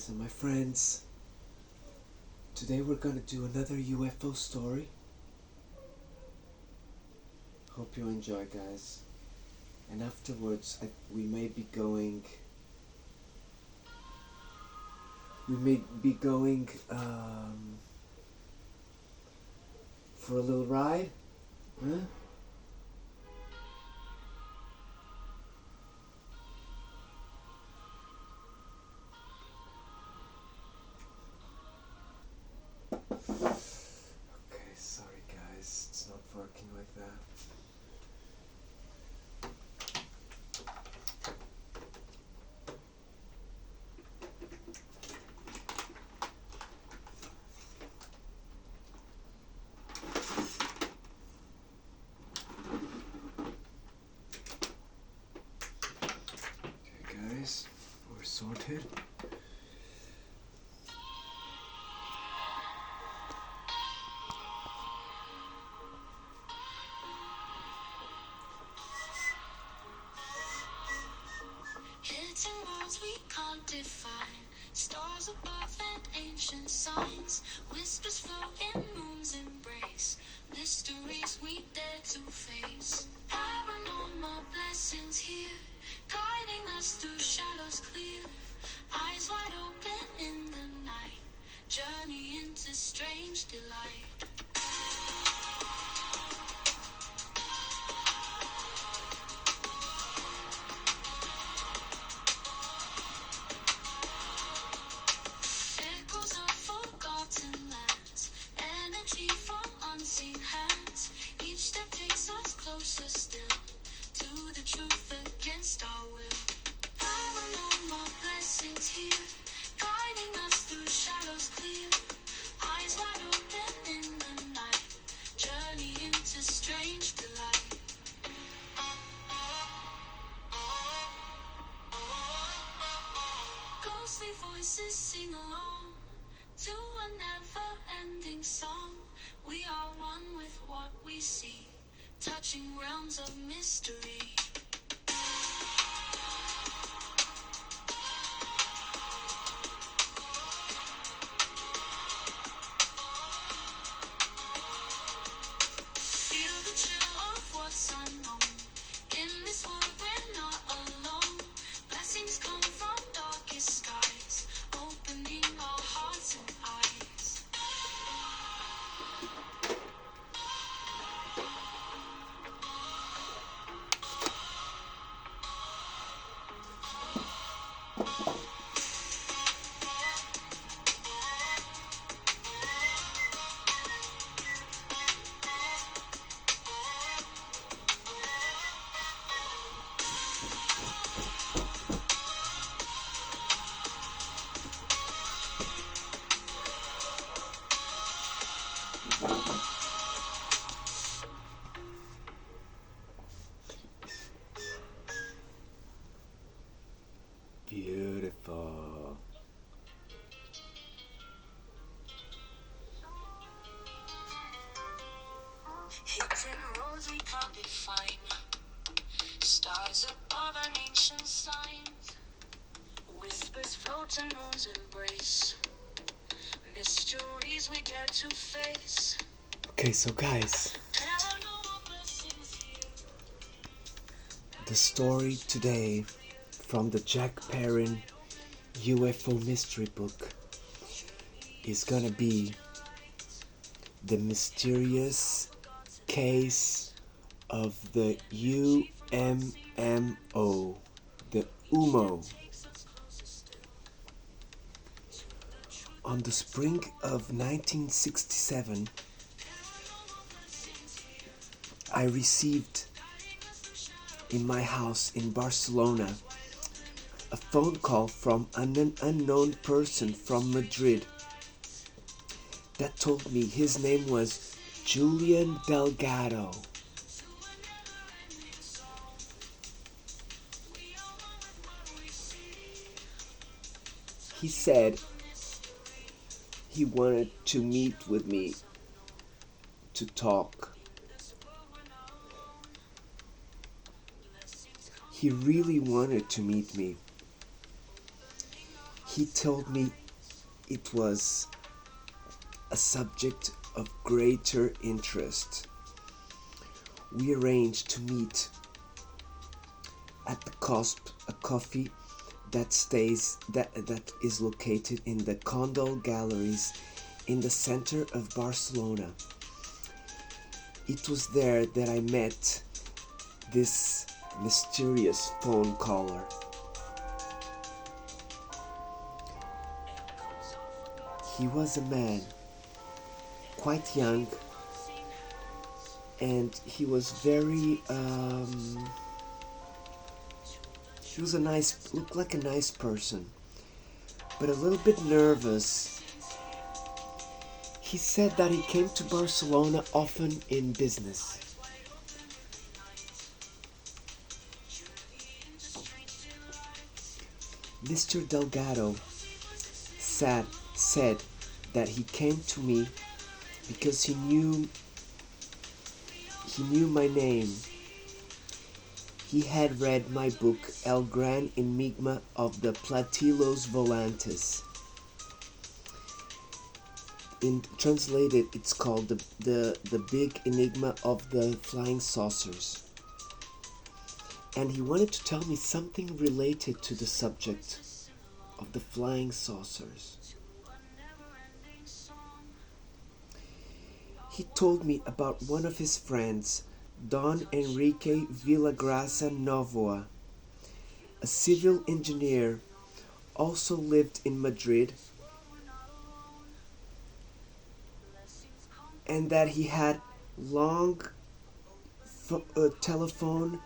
guys and my friends. Today we're gonna do another UFO story. Hope you enjoy, guys. And afterwards, we may be going for a little ride, huh? Okay, sorry guys, it's not working like that. Okay guys, we're sorted. Hidden worlds we can't define, stars above and ancient signs, whispers flow in moon's embrace, mysteries we dare to face. Paranormal blessings here, guiding us through shadows clear, eyes wide open in the night, journey into strange delight. Echoes of forgotten lands, energy from unseen hands. Each step takes us closer still to the truth against our will. Paranormal blessings here, guiding us through shadows clear. Eyes wide open in the night, journey into strange delight. Ghostly voices sing along to a never-ending song. We are one with what we see, touching realms of mystery. Feel the chill of what's unknown. In this world we're not alone. Blessings come from darkest skies, opening our hearts and eyes. Beautiful. Hidden roads we can't define, stars above an ancient signs, whispers float in moon's embrace, mysteries we dare to face. Okay, so guys, Paranormal blessings here. the story today from the Jack Perrin UFO mystery book is gonna be the mysterious case of the UMMO, the Ummo. On the spring of 1967, I received in my house in Barcelona a phone call from an unknown person from Madrid that told me his name was Julian Delgado. He said he wanted to meet with me to talk. He really wanted to meet me. he told me it was a subject of greater interest. We arranged to meet at the COSP, a coffee that is located in the Condal Galleries in the center of Barcelona. It was there that I met this mysterious phone caller. He was a man, quite young, and he was very he was looked like a nice person, but a little bit nervous. He said that he came to Barcelona often in business. Mr. Delgado said that he came to me because he knew my name. He had read my book El Gran Enigma of the Platillos Volantes. In translated, it's called the Big Enigma of the Flying Saucers. And he wanted to tell me something related to the subject of the flying saucers. He told me about one of his friends, Don Enrique Villagrasa Novoa, a civil engineer, also lived in Madrid, and that he had long telephone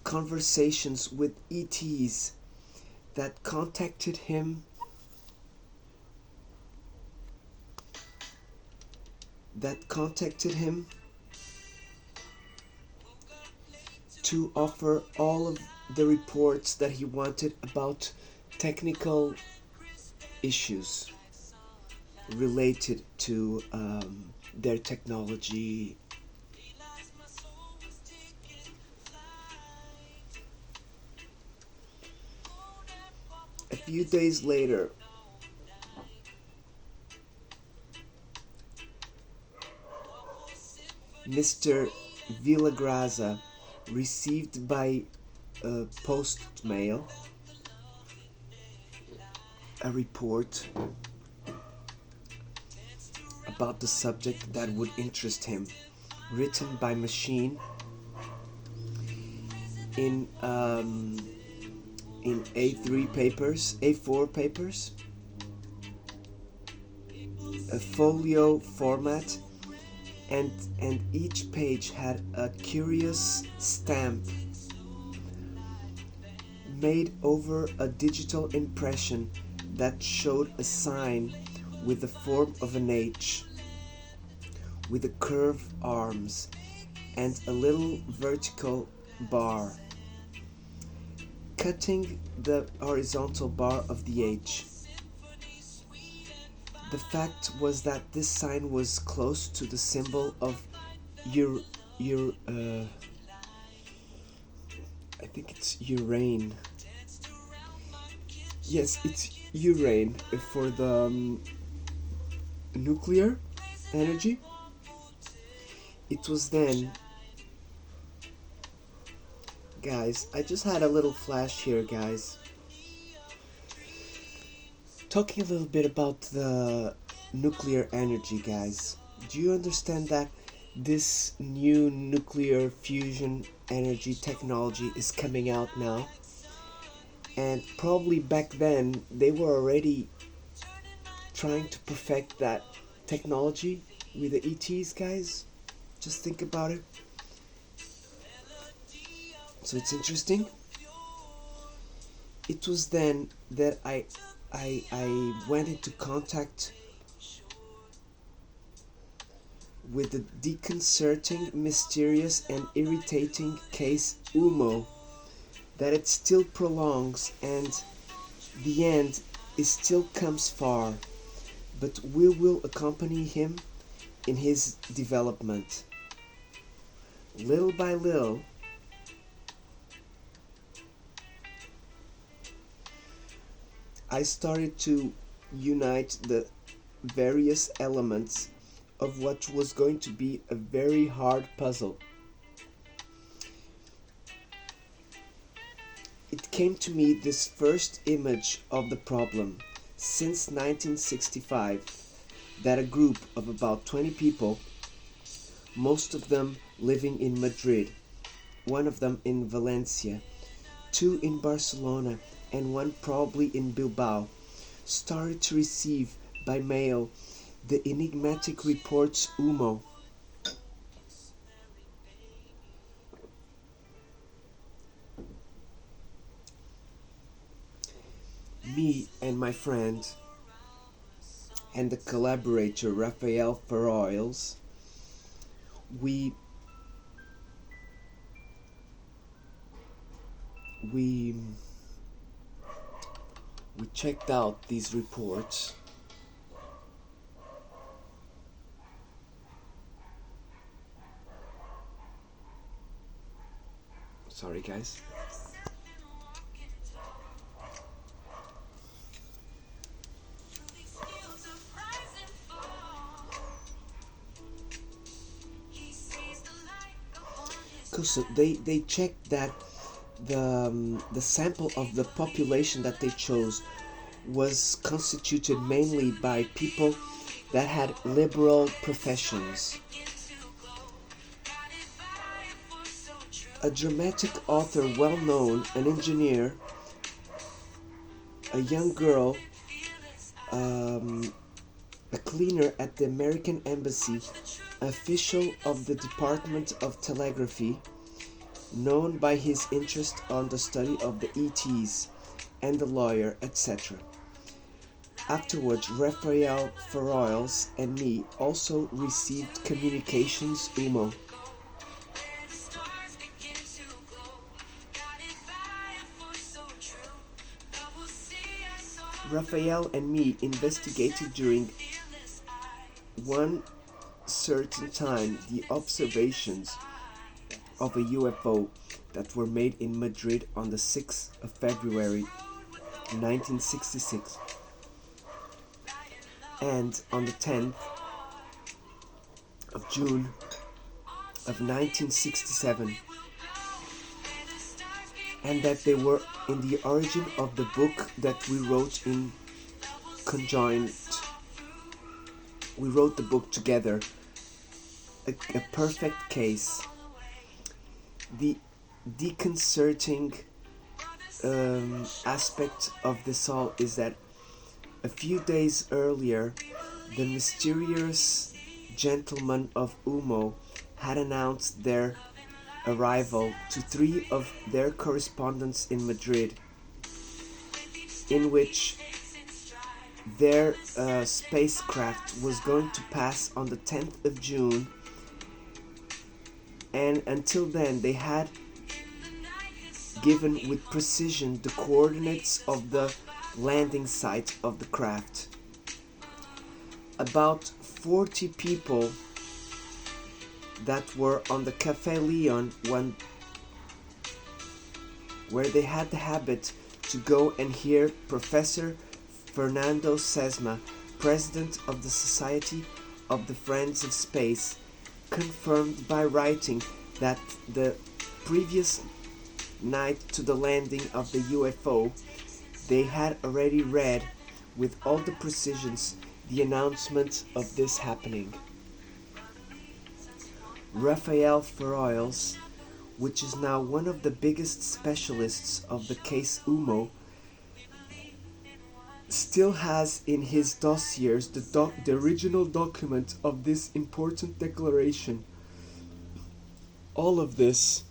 conversations with ETs that contacted him to offer all of the reports that he wanted about technical issues related to their technology. A few days later, Mr. Villagrasa received by post mail a report about the subject that would interest him, written by machine in A4 papers, a folio format, and each page had a curious stamp made over a digital impression that showed a sign with the form of an H, with a curved arms and a little vertical bar, cutting the horizontal bar of the H. The fact was that this sign was close to the symbol of I think it's urane. Yes, it's urane for the nuclear energy. It was then, guys, I just had a little flash here, guys. Talking a little bit about the nuclear energy, guys. Do you understand that this new nuclear fusion energy technology is coming out now? And probably back then they were already trying to perfect that technology with the ETs, guys. Just think about it. So it's interesting. It was then that I went into contact with the disconcerting, mysterious, and irritating case Ummo, that it still prolongs, and the end still comes far, but we will accompany him in his development. Little by little, I started to unite the various elements of what was going to be a very hard puzzle. It came to me this first image of the problem since 1965 that a group of about 20 people, most of them living in Madrid, one of them in Valencia, two in Barcelona, and one probably in Bilbao, started to receive by mail the enigmatic reports Ummo. Me and my friend and the collaborator Rafael Ferroils, we we we checked out these reports. Sorry guys. So they checked that the sample of the population that they chose was constituted mainly by people that had liberal professions. A dramatic author, well known, an engineer, a young girl, a cleaner at the American Embassy, official of the Department of Telegraphy, known by his interest on the study of the ETs, and the lawyer, etc. Afterwards, Raphael Ferroils and me also received communications Ummo. Raphael and me investigated during one certain time the observations of a UFO that were made in Madrid on the 6th of February 1966 and on the 10th of June of 1967, and that they were in the origin of the book that we wrote in conjoint. We wrote the book together, a perfect case. The deconcerting aspect of this all is that a few days earlier, the mysterious gentlemen of Ummo had announced their arrival to 3 of their correspondents in Madrid, in which their spacecraft was going to pass on the 10th of June, and until then they had given with precision the coordinates of the landing site of the craft. About 40 people that were on the Café Leon where they had the habit to go and hear Professor Fernando Sesma, president of the Society of the Friends of Space, confirmed by writing that the previous night to the landing of the UFO, they had already read with all the precisions the announcement of this happening. Raphael Ferroils, which is now one of the biggest specialists of the case Ummo, still has in his dossiers the original document of this important declaration. All of this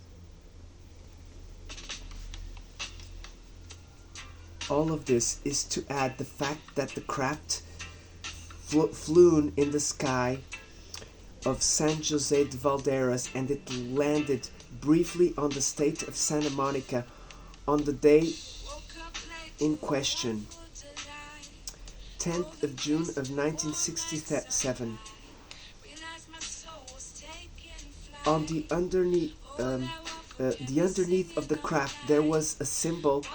is to add the fact that the craft flew in the sky of San Jose de Valderas, and it landed briefly on the state of Santa Monica on the day in question, 10th of June of 1967. On the underneath of the craft there was a symbol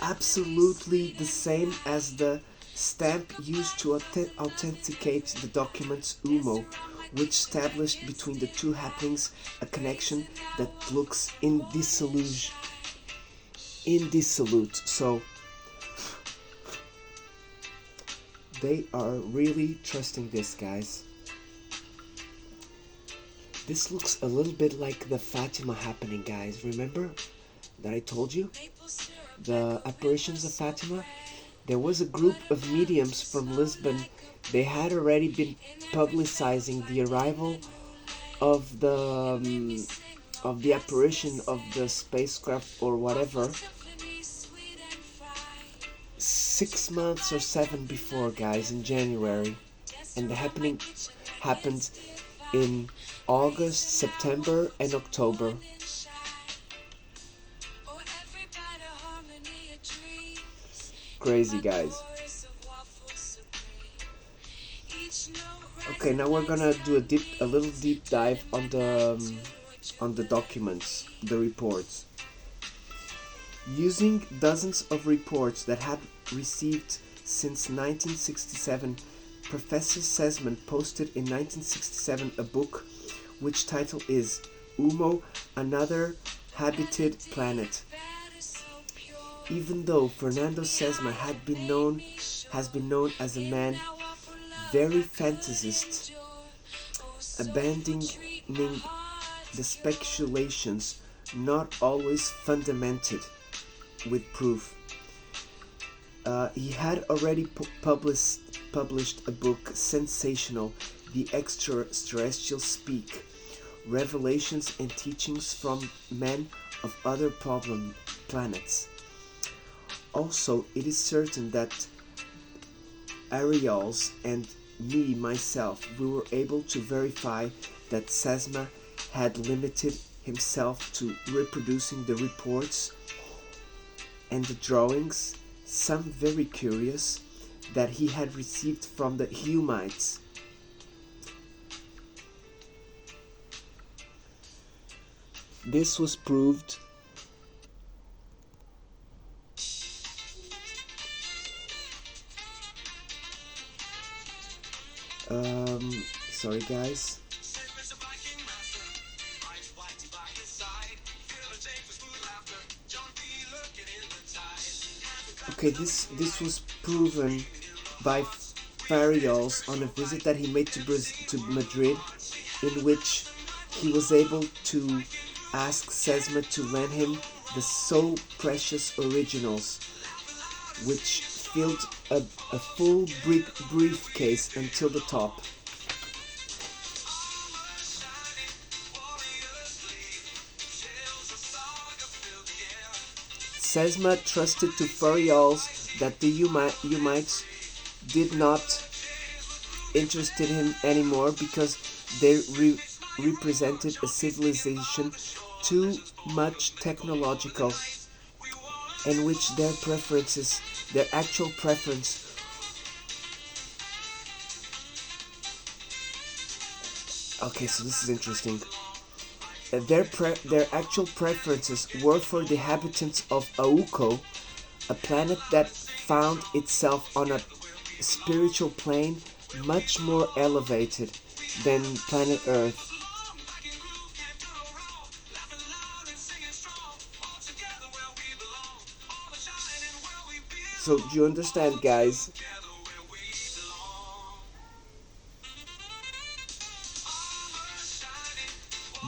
absolutely the same as the stamp used to authenticate the documents Ummo, which established between the two happenings a connection that looks indissolute. So they are really trusting this, guys. This looks a little bit like the Fatima happening, guys. Remember that I told you? The apparitions of Fatima? There was a group of mediums from Lisbon. They had already been publicizing the arrival of the apparition of the spacecraft or whatever 6 months or seven before, guys, in January. And the happening happened in August, September, and October. Crazy, guys. Okay, now we're gonna do a little deep dive on the documents, the reports. Using dozens of reports that had received since 1967, Professor Sesman posted in 1967 a book which title is Ummo, Another Habited Planet. Even though Fernando Sesma has been known as a man very fantasist, abandoning the speculations not always fundamented with proof. He had already published a book sensational, The Extraterrestrials Speak, Revelations and Teachings from Men of Other Planets. Also, it is certain that Ariels and myself, we were able to verify that Sesma had limited himself to reproducing the reports and the drawings, some very curious, that he had received from the Humites. This was proved sorry guys. Okay, this was proven by Fariols on a visit that he made to Madrid, in which he was able to ask Sesma to lend him the so precious originals, which filled a full briefcase until the top. Sesma trusted to Fariols that the Humites did not interested him anymore because they represented a civilization too much technological, and which their actual preference okay, so this is interesting. Their actual preferences were for the inhabitants of Auko, a planet that found itself on a spiritual plane much more elevated than planet Earth. So do you understand, guys?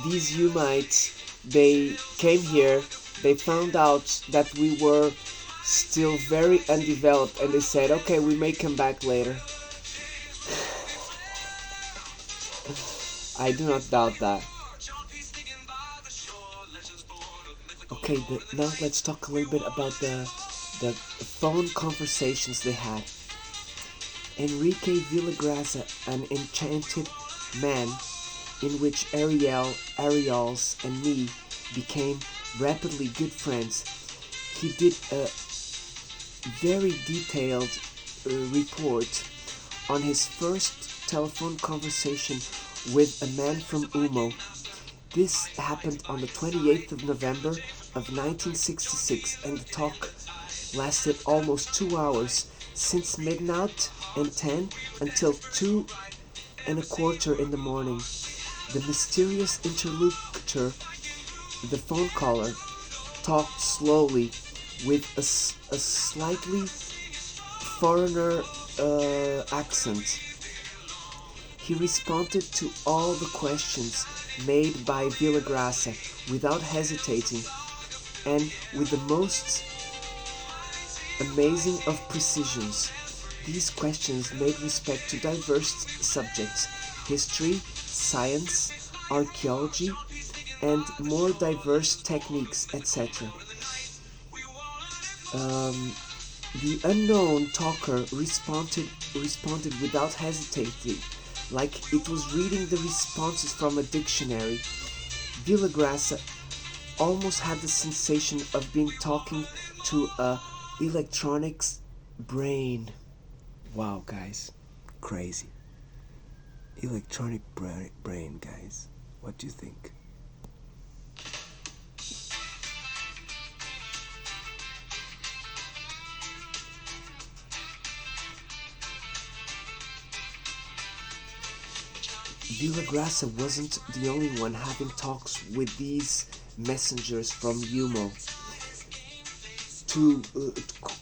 These Humites, they came here, they found out that we were still very undeveloped, and they said, okay, we may come back later. I do not doubt that. Okay, now let's talk a little bit about the phone conversations they had. Enrique Villagraza, an enchanted man, in which Ariels and me became rapidly good friends. He did a very detailed report on his first telephone conversation with a man from Ummo. This happened on the 28th of November of 1966, and the talk lasted almost 2 hours, since midnight and 10 until 2:15 in the morning. The mysterious interlocutor, the phone caller, talked slowly with a slightly foreigner accent. He responded to all the questions made by Villagrasa without hesitating and with the most amazing of precisions. These questions made respect to diverse subjects: history, science, archaeology, and more diverse techniques, etc. The unknown talker responded without hesitating, like it was reading the responses from a dictionary. Villagrasa almost had the sensation of being talking to a electronics brain. Wow, guys, crazy. Electronic brain, guys. What do you think? Villagrasa wasn't the only one having talks with these messengers from Ummo. To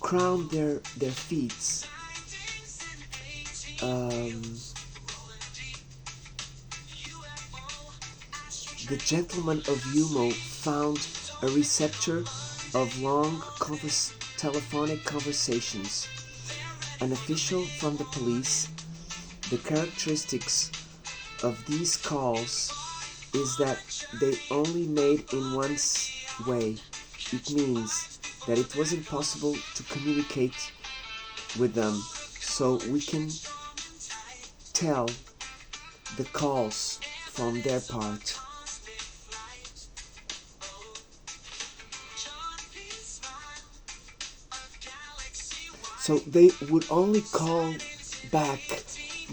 crown their feats, the gentleman of Ummo found a receptor of long telephonic conversations. An official from the police. The characteristics of these calls is that they only made in one way. It means that it was impossible to communicate with them, so we can tell the calls from their part. So they would only call back.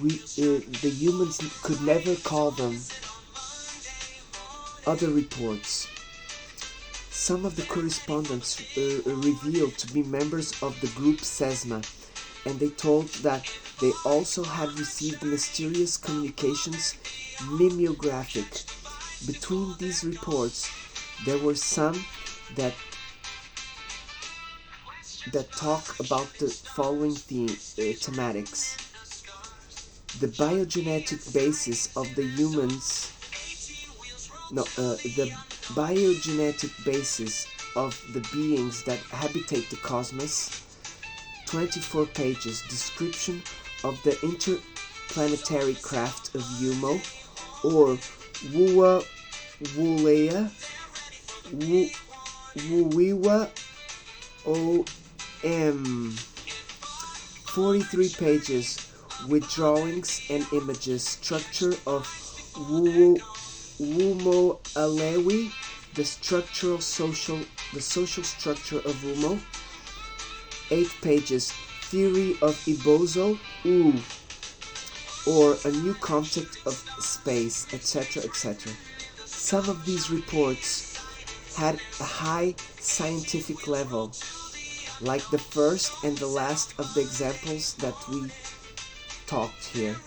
The humans could never call them. Other reports. Some of the correspondents revealed to be members of the group Sesma, and they told that they also had received mysterious communications mimeographic. Between these reports, there were some that talk about the following thematics: the biogenetic basis of the biogenetic basis of the beings that habitate the cosmos. 24 pages description of the interplanetary craft of Ummo, or Wua Wulea Wuiwa OM. 43 pages with drawings and images. Structure of Ummo Alewi, the social structure of Ummo. 8 pages. Theory of Ibozo, or a new concept of space, etc., etc. Some of these reports had a high scientific level, like the first and the last of the examples that we talked here.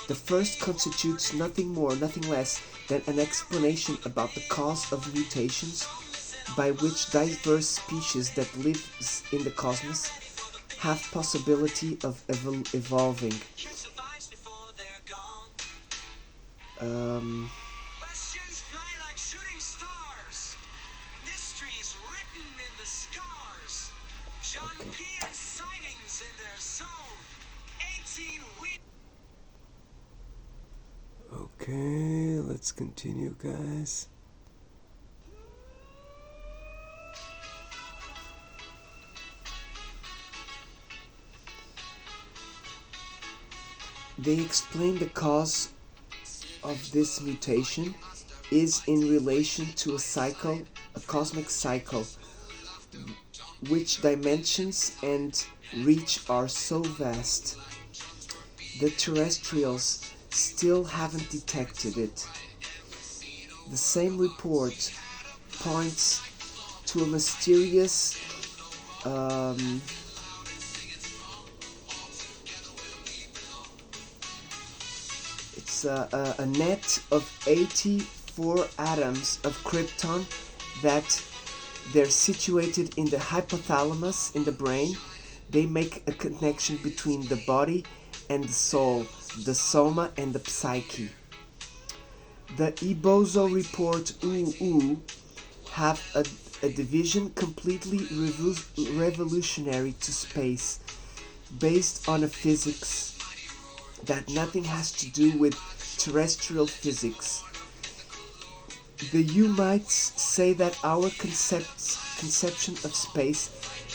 The first constitutes nothing more, nothing less than an explanation about the cause of mutations by which diverse species that live in the cosmos have possibility of evolving. Okay, let's continue, guys. They explain the cause of this mutation is in relation to a cosmic cycle, which dimensions and reach are so vast. The terrestrials still haven't detected it. The same report points to a mysterious um, it's a net of 84 atoms of krypton that they're situated in the hypothalamus in the brain. They make a connection between the body and the soul, the soma and the psyche. The Ebozo report Ooh have a division completely revolutionary to space, based on a physics that nothing has to do with terrestrial physics. The Humites say that our conception of space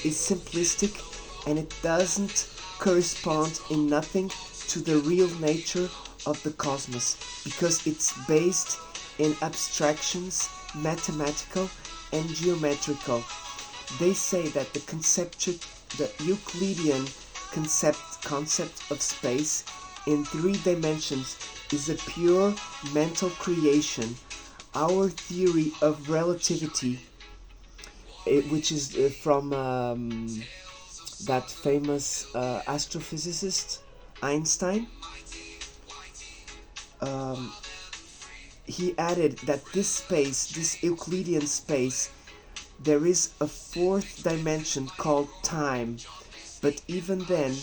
is simplistic and it doesn't correspond in nothing to the real nature of the cosmos because it's based in abstractions, mathematical and geometrical. They say that the Euclidean concept of space in 3 dimensions is a pure mental creation. Our theory of relativity, which is from that famous astrophysicist Einstein, um, he added that this Euclidean space, there is a 4th dimension called time, but even then,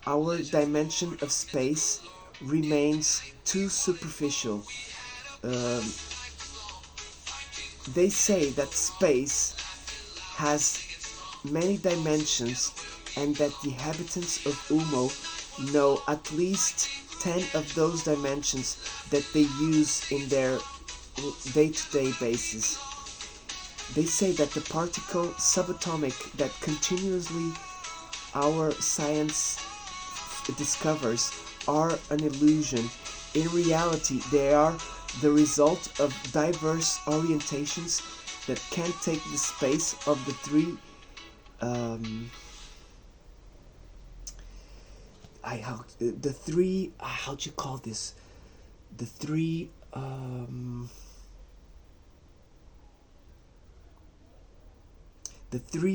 our dimension of space remains too superficial. Um, they say that space has many dimensions and that the inhabitants of Ummo know at least 10 of those dimensions that they use in their day-to-day basis. They say that the particle subatomic that continuously our science discovers are an illusion. In reality, they are the result of diverse orientations that can take the space of the three how'd you call this, the three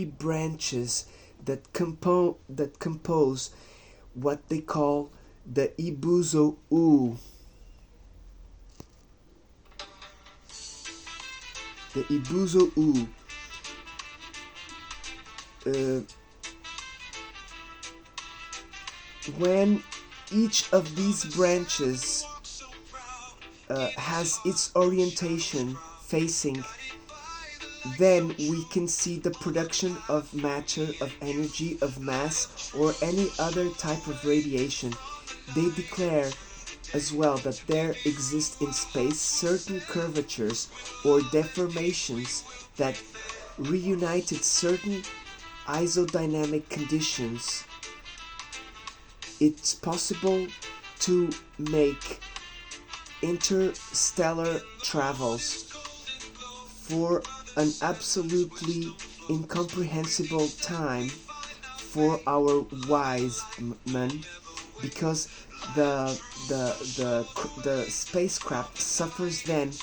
branches that compose what they call the Ibuzo U. The Ibuzo U. When each of these branches has its orientation facing, then we can see the production of matter, of energy, of mass, or any other type of radiation. They declare as well that there exist in space certain curvatures or deformations that reunited certain isodynamic conditions. It's possible to make interstellar travels for an absolutely incomprehensible time for our wise men, because the spacecraft suffers then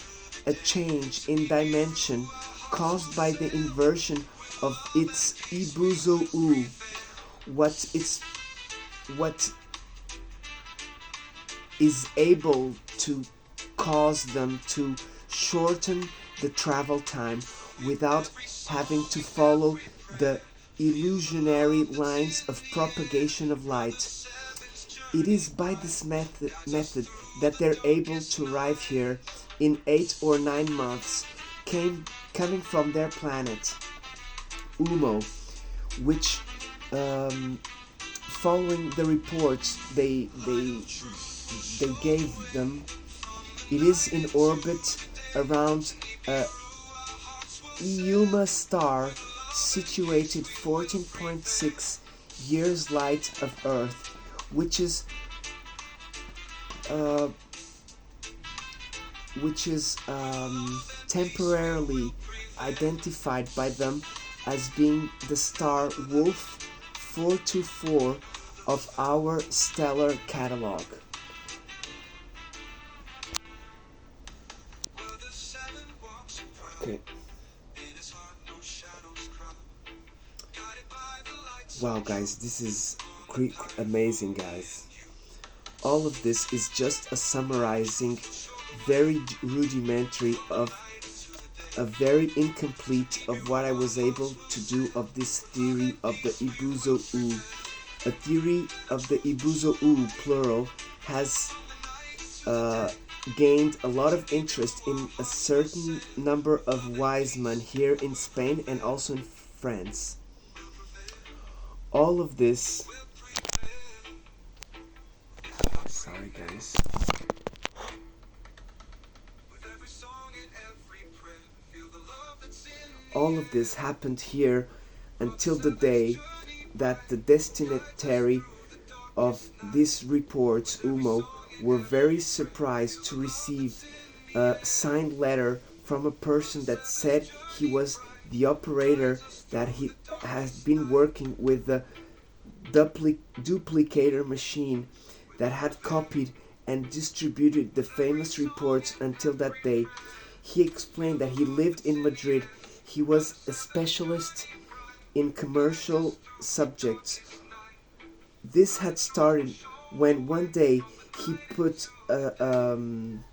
a change in dimension caused by the inversion of its Ibuzo U. What is able to cause them to shorten the travel time without having to follow the illusionary lines of propagation of light. It is by this method that they're able to arrive here in 8 or 9 months, coming from their planet, Ummo, which, following the reports they gave them, it is in orbit around a Euma star situated 14.6 years light of Earth, which is temporarily identified by them as being the star Wolf 424 of our stellar catalog. Okay. Wow, guys, this is amazing, guys. All of this is just a summarizing, very rudimentary of a very incomplete of what I was able to do of this theory of the Ibuzo U. A theory of the Ibuzo U, plural, has uh, gained a lot of interest in a certain number of wise men here in Spain and also in France. All of this. Sorry, guys. All of this happened here until the day that the destinatary of these reports, Ummo, were very surprised to receive a signed letter from a person that said he was the operator that he has been working with the duplicator machine that had copied and distributed the famous reports until that day. He explained that he lived in Madrid. He was a specialist in commercial subjects. This had started when one day he put an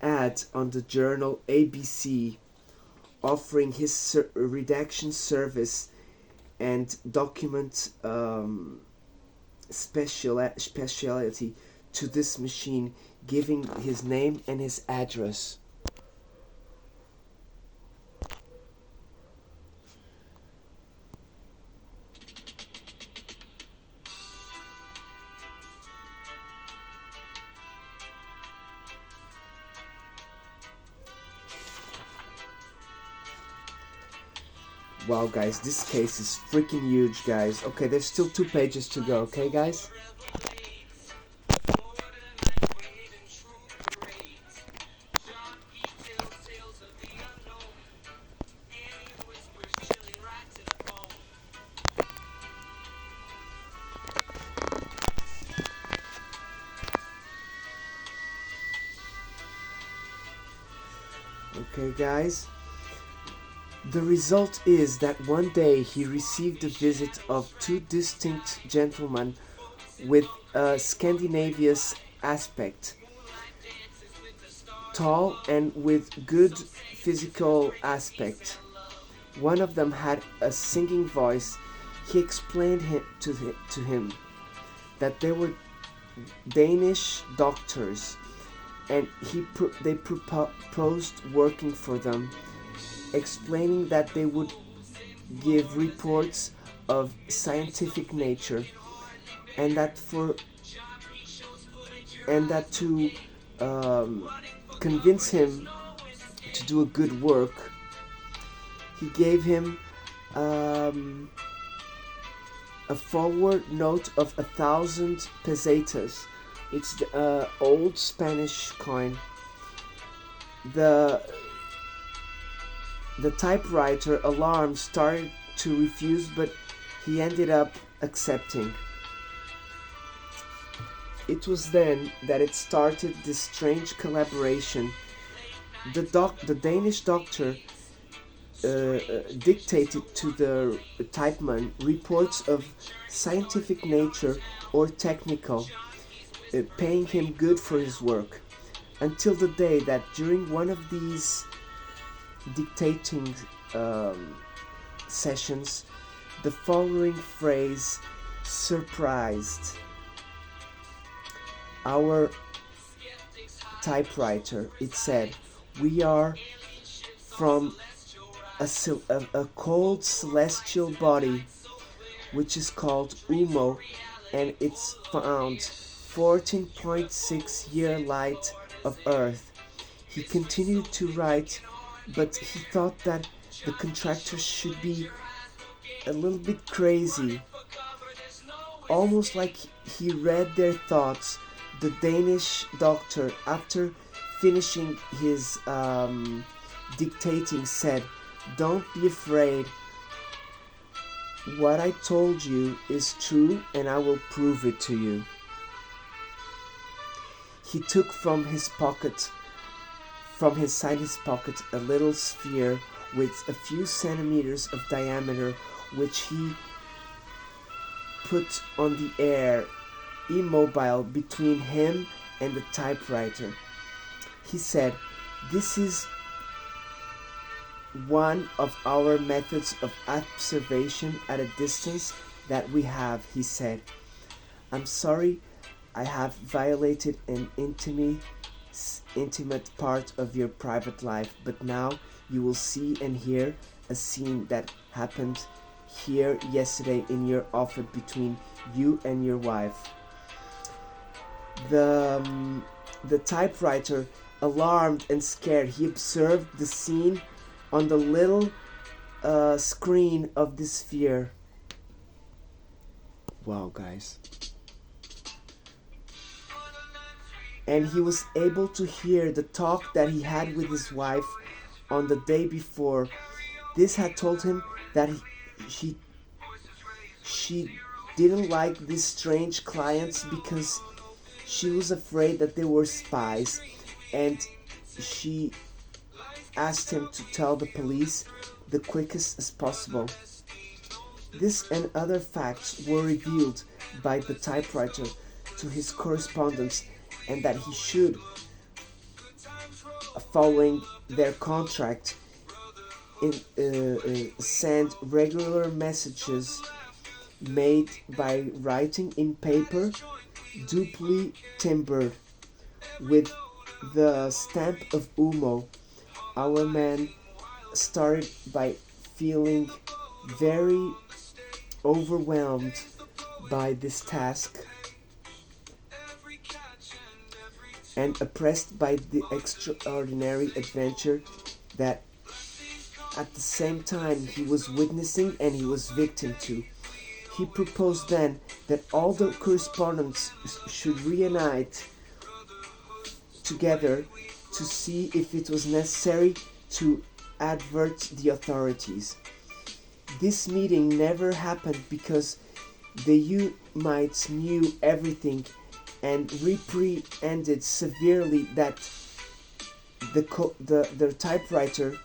ad on the journal ABC offering his redaction service and document speciality to this machine, giving his name and his address. Wow, guys, this case is freaking huge, guys. Okay, there's still 2 pages to go, okay, guys? Okay, guys. The result is that one day he received the visit of 2 distinct gentlemen with a Scandinavian aspect, tall and with good physical aspect. One of them had a singing voice. He explained to him that they were Danish doctors, and they proposed working for them, explaining that they would give reports of scientific nature, and that to convince him to do a good work, he gave him a forward note of 1,000 pesetas. It's the old Spanish coin. The typewriter alarm started to refuse, but he ended up accepting. It was then that it started this strange collaboration. The Danish doctor dictated to the typeman reports of scientific nature or technical, paying him good for his work, until the day that during one of these dictating sessions, the following phrase surprised our typewriter. It said, "We are from a cold celestial body which is called Ummo, and it's found 14.6 year light of Earth." He continued to write, but he thought that the contractors should be a little bit crazy. Almost like he read their thoughts, the Danish doctor, after finishing his dictating, said, "Don't be afraid. What I told you is true, and I will prove it to you." He took from his side pocket, a little sphere with a few centimeters of diameter, which he put on the air immobile between him and the typewriter. He said, "This is one of our methods of observation at a distance that we have," he said. "I'm sorry I have violated an intimate part of your private life, but now you will see and hear a scene that happened here yesterday in your office between you and your wife." The typewriter, alarmed and scared, he observed the scene on the little screen of the sphere. Wow, guys. And he was able to hear the talk that he had with his wife on the day before. This had told him that she didn't like these strange clients because she was afraid that they were spies, and she asked him to tell the police the quickest as possible. This and other facts were revealed by the typewriter to his correspondents, and that he should, following their contract, send regular messages made by writing in paper, duply timbered, with the stamp of Ummo. Our man started by feeling very overwhelmed by this task and oppressed by the extraordinary adventure that at the same time he was witnessing and he was victim to. He proposed then that all the correspondents should reunite together to see if it was necessary to advert the authorities. This meeting never happened because the Umites knew everything and reprehended severely that the typewriter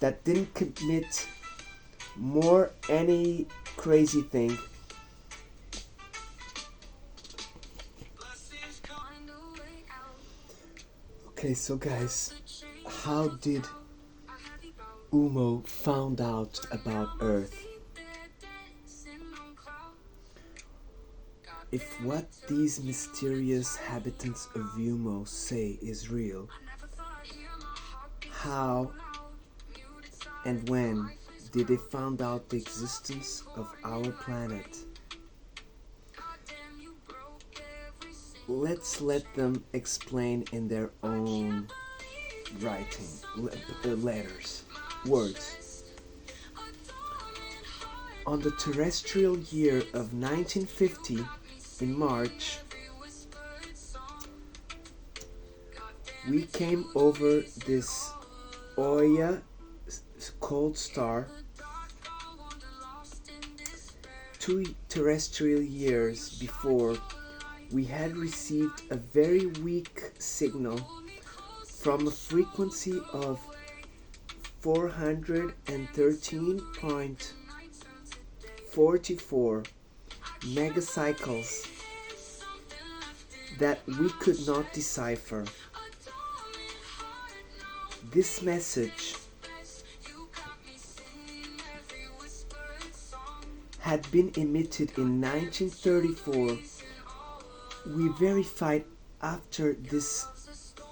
that didn't commit more any crazy thing. Okay, so guys, how did Ummo found out about Earth? If what these mysterious habitants of Ummo say is real, how and when did they find out the existence of our planet? Let's let them explain in their own writing, letters, words. On the terrestrial year of 1950, in March, we came over this Oya cold star 2 terrestrial years before. We had received a very weak signal from a frequency of 413.44 megacycles that we could not decipher. This message had been emitted in 1934. We verified after this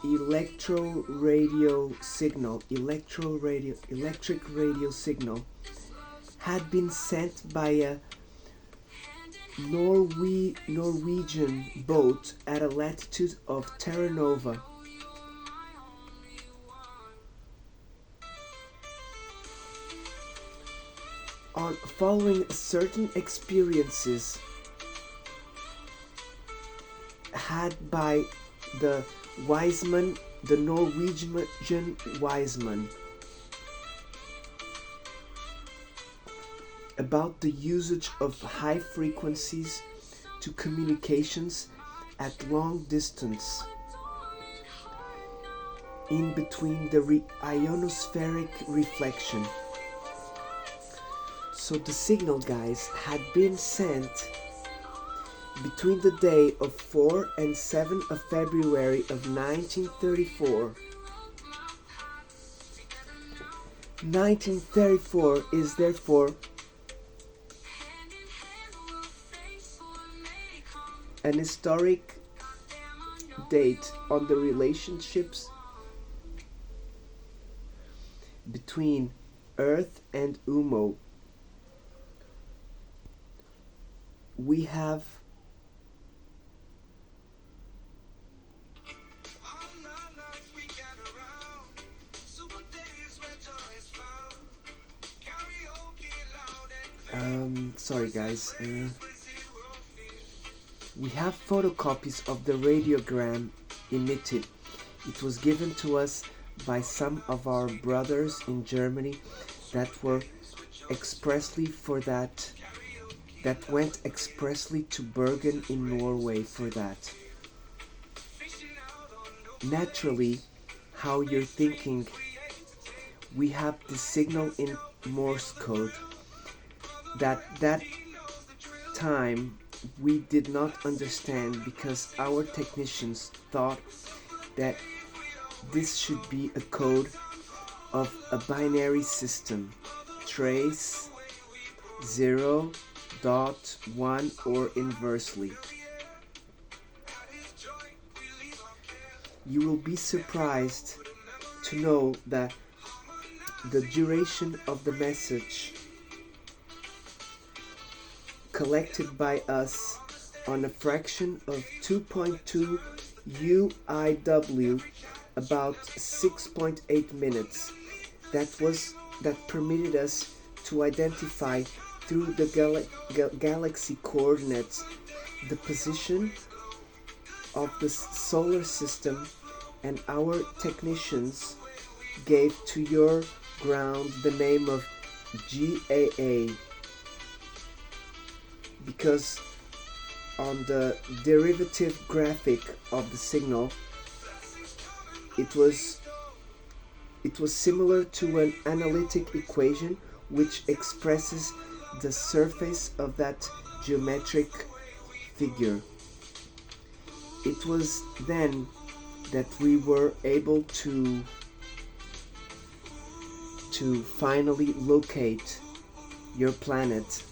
electric radio signal had been sent by a Norwegian boat at a latitude of Terra Nova. On following certain experiences had by the Norwegian Wiseman, about the usage of high frequencies to communications at long distance in between the ionospheric reflection. So the signal, guys, had been sent between the day of 4 and 7 of February of 1934. 1934 is therefore an historic date on the relationships between Earth and Ummo. We have sorry guys, we have photocopies of the radiogram emitted. It was given to us by some of our brothers in Germany that were expressly for that went expressly to Bergen in Norway for that. Naturally, how you're thinking, we have the signal in Morse code. That time we did not understand because our technicians thought that this should be a code of a binary system, trace 0, dot, 1 or inversely. You will be surprised to know that the duration of the message collected by us on a fraction of 2.2 UIW, about 6.8 minutes, that permitted us to identify through the galaxy coordinates the position of the solar system, and our technicians gave to your ground the name of GAA because on the derivative graphic of the signal it was similar to an analytic equation which expresses the surface of that geometric figure. It was then that we were able to finally locate your planet,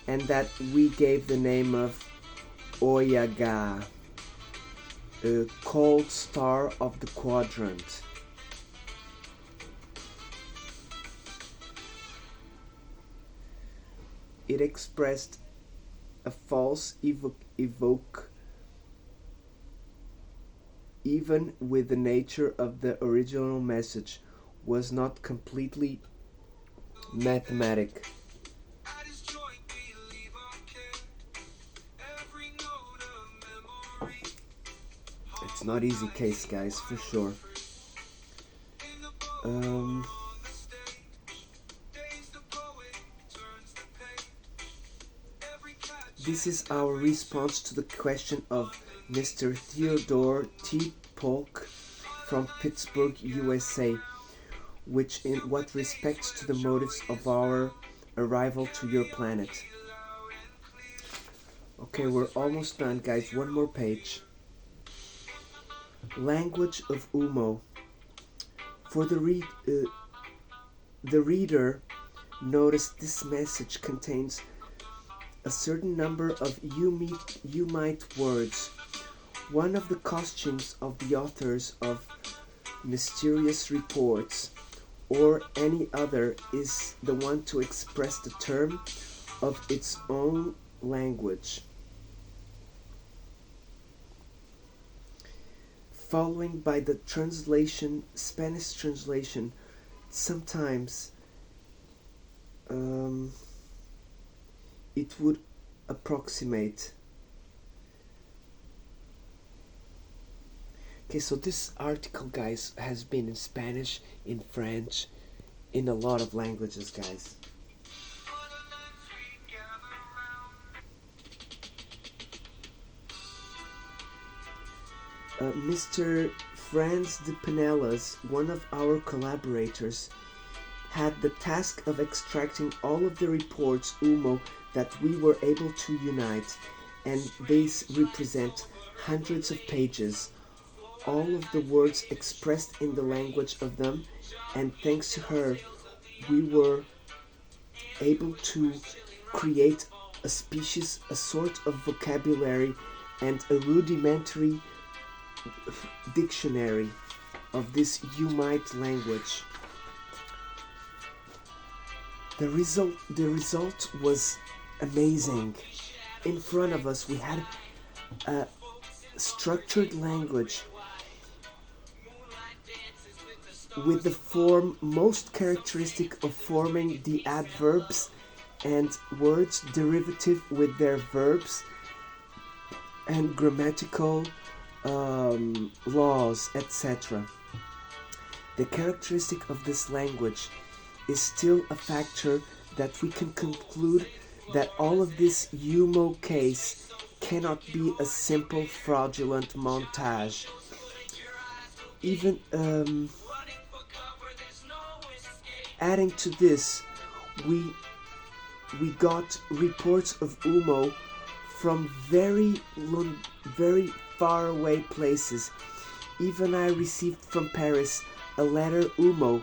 and that we gave the name of Oyaga, a cold star of the quadrant. It expressed a false evoke even with the nature of the original message was not completely mathematic. It's not easy case, guys, for sure. This is our response to the question of Mr. Theodore T. Polk from Pittsburgh, USA, which in what respects to the motives of our arrival to your planet. Okay, we're almost done, guys. One more page. Language of Ummo. For the reader, notice this message contains a certain number of Umite words. One of the costumes of the authors of Mysterious Reports or any other is the one to express the term of its own language. Following by the translation, Spanish translation, sometimes it would approximate. Okay, so this article, guys, has been in Spanish, in French, in a lot of languages, guys. Mr. Franz de Pinellas, one of our collaborators, had the task of extracting all of the reports Ummo that we were able to unite, and these represent hundreds of pages, all of the words expressed in the language of them, and thanks to her, we were able to create a sort of vocabulary and a rudimentary dictionary of this Umite language. The result was amazing. In front of us, we had a structured language with the form most characteristic of forming the adverbs and words derivative with their verbs and grammatical laws, etc. The characteristic of this language is still a factor that we can conclude that all of this Ummo case cannot be a simple fraudulent montage. Even adding to this, we got reports of Ummo from very far away places. Even I received from Paris a letter Ummo.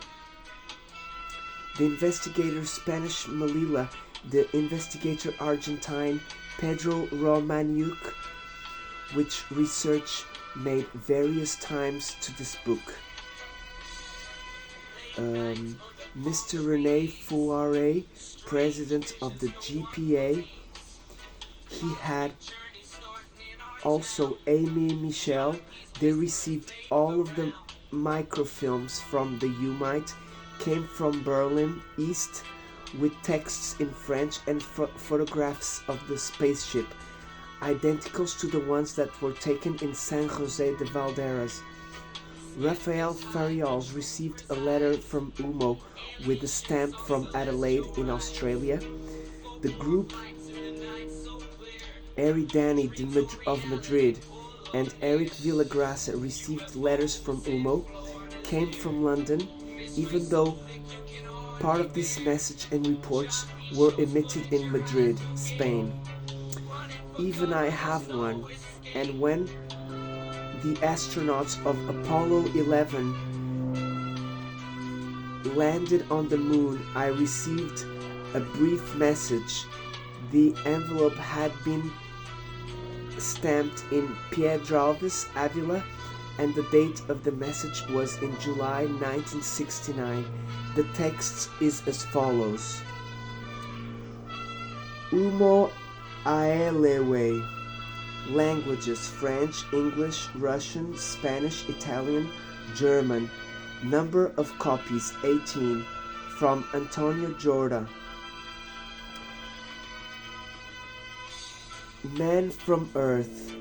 The investigator Spanish Malila, the investigator Argentine Pedro Romaniuk, which research made various times to this book. Mr. René Fouare, president of the GPA, he had also Amy Michel. They received all of the microfilms from the Umite, came from Berlin East with texts in French and photographs of the spaceship, identicals to the ones that were taken in San Jose de Valderas. Raphael Fariols received a letter from Ummo with a stamp from Adelaide in Australia. The group Eridani of Madrid and Eric Villagrasa received letters from Ummo, came from London, even though part of this message and reports were emitted in Madrid, Spain. Even I have one, and when the astronauts of Apollo 11 landed on the moon, I received a brief message. The envelope had been stamped in Piedralbes, Avila, and the date of the message was in July 1969. The text is as follows. Ummo Aelewe. Languages: French, English, Russian, Spanish, Italian, German. Number of copies: 18. From Antonio Jorda. Man from Earth.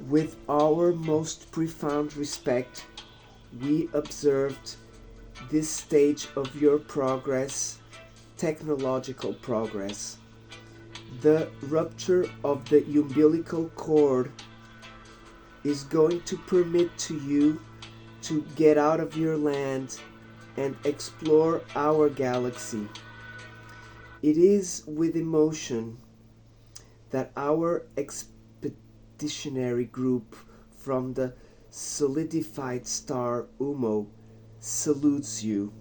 With our most profound respect, we observed this stage of your progress, technological progress. The rupture of the umbilical cord is going to permit to you to get out of your land and explore our galaxy. It is with emotion that our expeditionary group from the solidified star Ummo salutes you.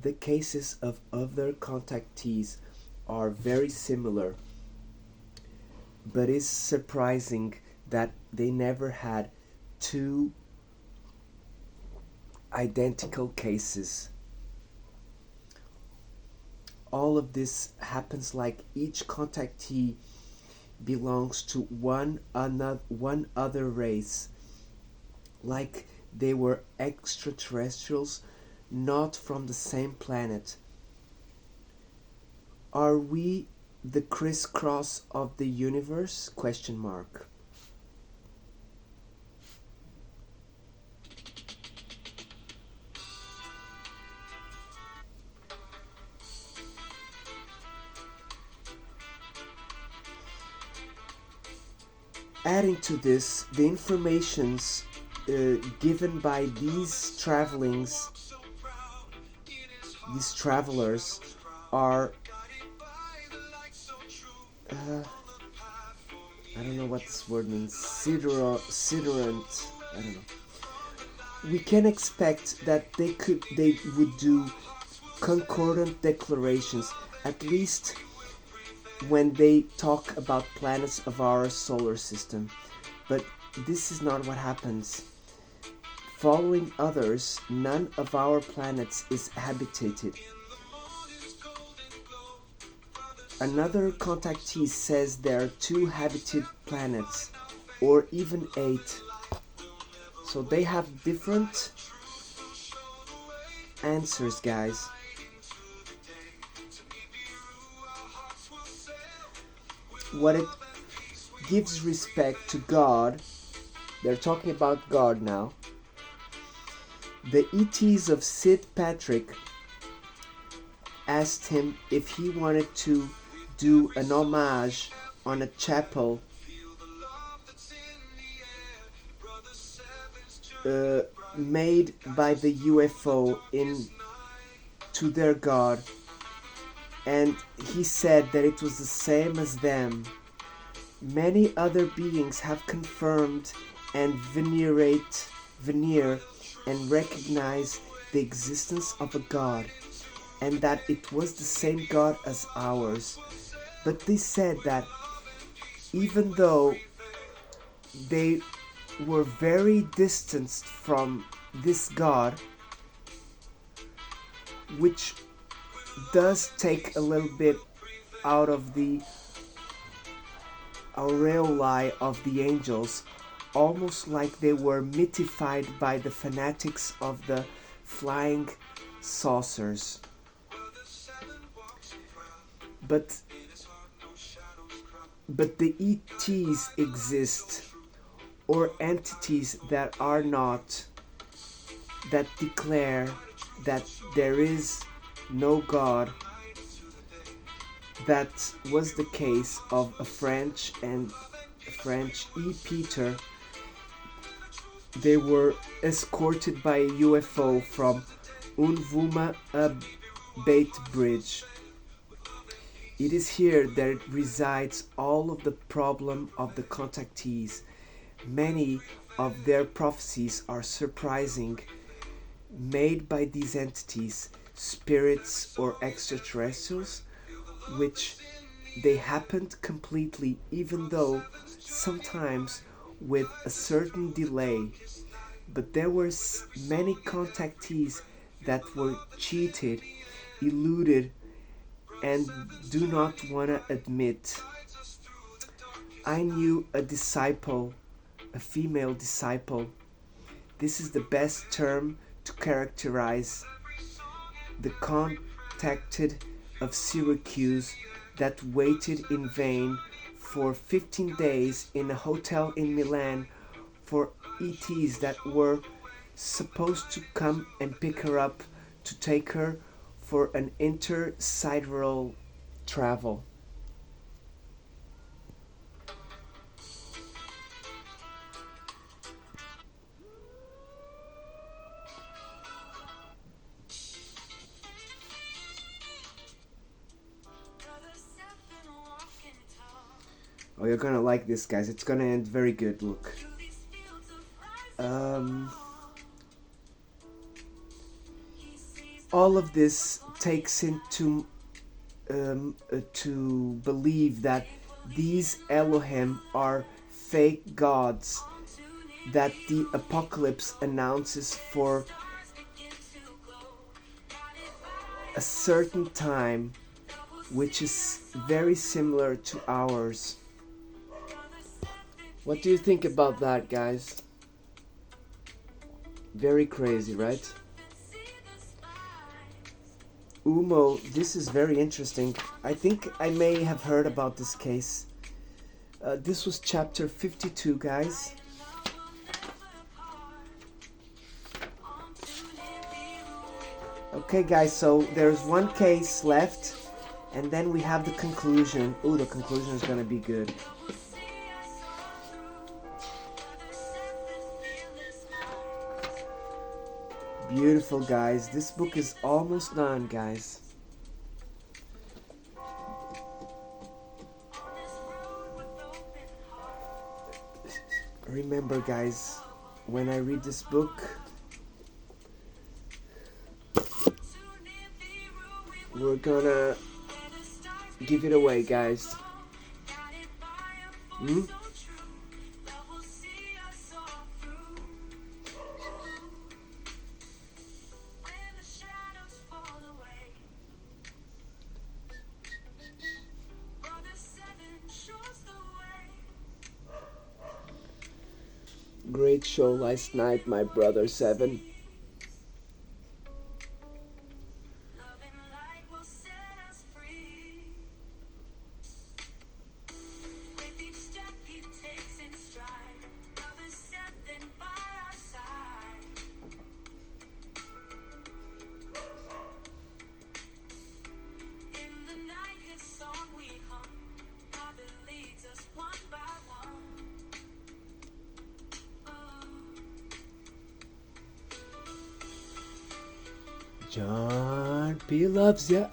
The cases of other contactees are very similar, but it's surprising that they never had two identical cases. All of this happens like each contactee belongs to one other race, like they were extraterrestrials, not from the same planet. Are we the crisscross of the universe? Question mark. adding to this, the informations given by these travelers are I don't know what this word means. Siderant. I don't know. We can expect that they would do concordant declarations, at least when they talk about planets of our solar system. But this is not what happens. Following others, none of our planets is habitated. Another contactee says there are 2 habited planets, or even 8. So they have different answers, guys. What it gives respect to God, they're talking about God now. The ETs of St. Patrick asked him if he wanted to do an homage on a chapel made by the UFO to their god, and he said that it was the same as them. Many other beings have confirmed and veneer and recognize the existence of a god, and that it was the same god as ours. But they said that even though they were very distanced from this god, which does take a little bit out of the aureolae of the angels, almost like they were mythified by the fanatics of the flying saucers. But the ETs exist, or entities that are not, that declare that there is no God. That was the case of a French E. Peter. They were escorted by a UFO from Ummo Bait Bridge. It is here that it resides all of the problem of the contactees. Many of their prophecies are surprising, made by these entities, spirits or extraterrestrials, which they happened completely, even though sometimes with a certain delay. But there were many contactees that were cheated, eluded, and do not want to admit. I knew a disciple, a female disciple. This is the best term to characterize the contacted of Syracuse that waited in vain for 15 days in a hotel in Milan for ETs that were supposed to come and pick her up to take her for an intersideral travel. Oh, you're gonna like this, guys. It's gonna end very good. Look. All of this takes into to believe that these Elohim are fake gods that the apocalypse announces for a certain time, which is very similar to ours. What do you think about that, guys? Very crazy, right? Ummo, this is very interesting. I think I may have heard about this case. This was chapter 52, guys. Okay, guys, so there's one case left, and then we have the conclusion. Ooh, the conclusion is gonna be good. Beautiful, guys. This book is almost done, guys. Remember, guys, when I read this book, we're gonna give it away, guys. Hmm? Great show last night, my brother Seven. John P loves ya.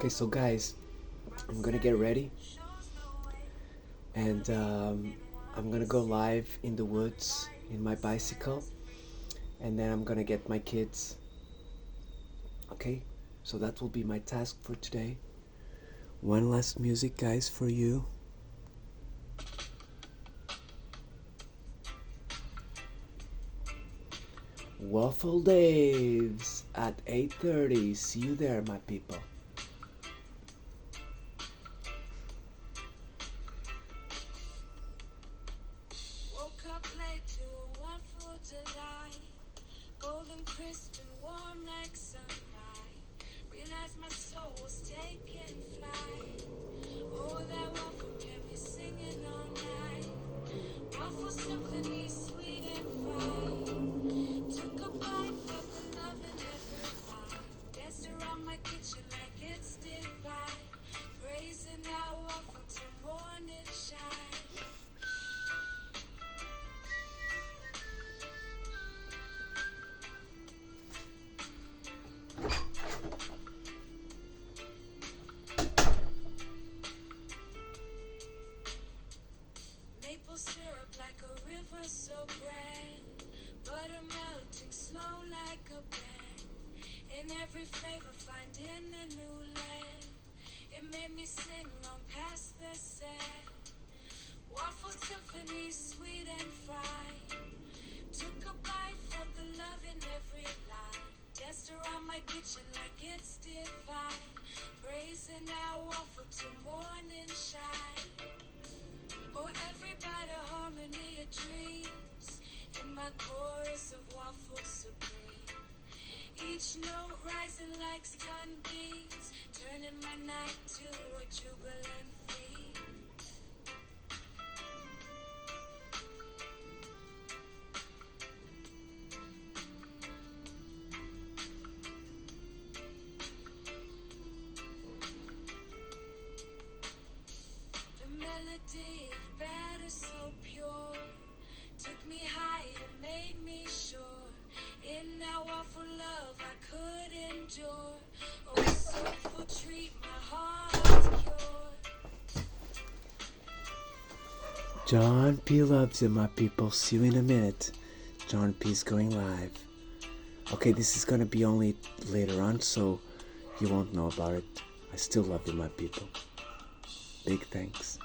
Okay, so guys, I'm gonna get ready, and I'm gonna go live in the woods in my bicycle, and then I'm gonna get my kids. Okay, so that will be my task for today. One last music, guys, for you. Waffle Dave's at 8:30. See you there, my people. Woke up late to a waffle delight, golden crisp and warm like sunlight. Realized my soul was taking flight. Oh, that waffle kept me singing all night. Waffle symphony, sweet and fine. Took a bite, felt the love in every bite. Danced around my kitchen like it's divine. Praising that waffle till morning shine. Maple syrup like a river so grand, butter melting slow like a band. In every flavor finding a new land. It made me sing long past the sand. Waffle symphony, sweet and fine. Took a bite, felt the love in every line. Danced around my kitchen like it's divine. Praising that waffle till morning shine. Oh, every bite a harmony of dreams. In my chorus of waffle supreme. Each note rising like sunbeams, turning my night to a jubilant theme. The melody of batter so pure took me high and made me sure. In that waffle love I could endure. Oh, a soulful treat, my heart's cure. John P loves you, my people. See you in a minute. John P's going live. Okay, this is gonna be only later on, so you won't know about it. I still love you, my people. Big thanks.